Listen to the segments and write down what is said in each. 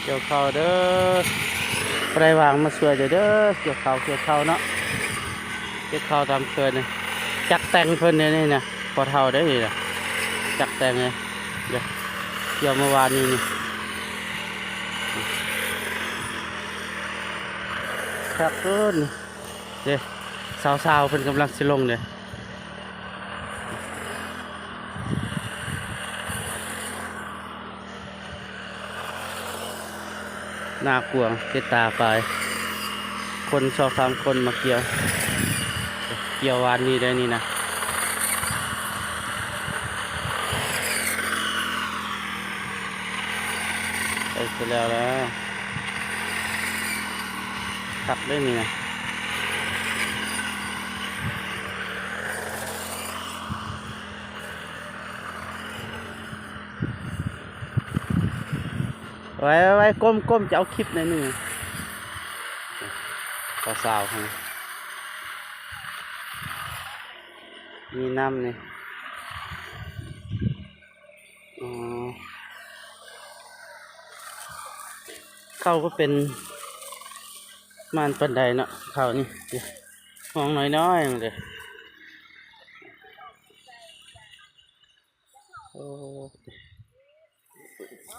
เกี่ยวข้าวเด้อไประวางมาสวยเด้อเกี่ยวข้าวเนาะเกี่ยวข้าวตามเคยนี่จักแต่งเพิ่นนี่นะพอเท่าได้เลยนะจักแต่งเลยเดี๋ยวเกี่ยวเมื่อวานนี้นี่ครับเพิ่นเดี๋ยวสาวๆเพิ่นกำลังสิลงเลยหน้ากวางเตตาไปคน2-3คนมาเกี่ยววานนี้ได้นี่นะไปเสร็จแล้วขับได้นี่นะไว้ก้มจะเอาคลิปในนี่สาวๆครับมีน้ำนี่อ๋อเข้าก็เป็นม่านปันไดเนาะเข้านี่ห้องน้อยๆเลยโอ้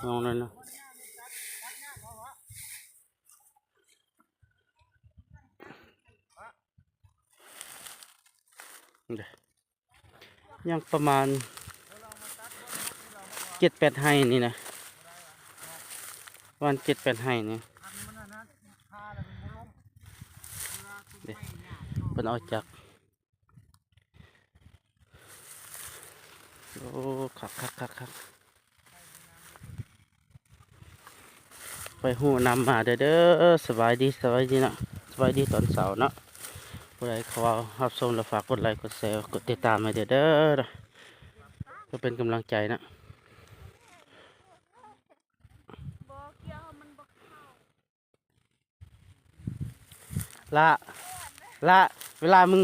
ห้องนั้นเนาะยังประมาณ7-8 ให้นี่นะวัน7-8 ให้นี่เป็นเอาจากโอ้คักไปหูนำมาเด้อสบายดีเนาะสบายดีตอนเสาร์เนาะผู้ใดเขารับชมแล้วฝากกดไลค์กดแชร์กดติดตามให้เด้อเพื่อเป็นกำลังใจนะละเวลามึง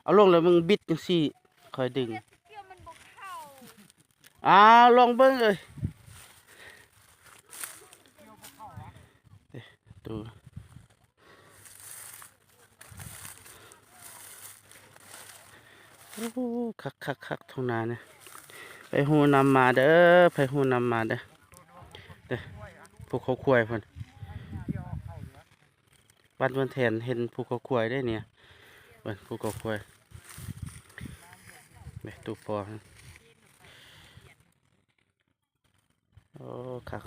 เอาลงแล้วมึงบิดจังซี่คอยดึงลองเบิ้งเลยดูโอ้คักทุ่งนาเนี่ยไปหูนำมาเด้อไปหูนำมาเด้อพวกเขาควายเพิ่นวัดวันแทนเห็นภูเขาควายได้เนี่ยเพิ่นภูเขาควายไปตูปอโอ้คัก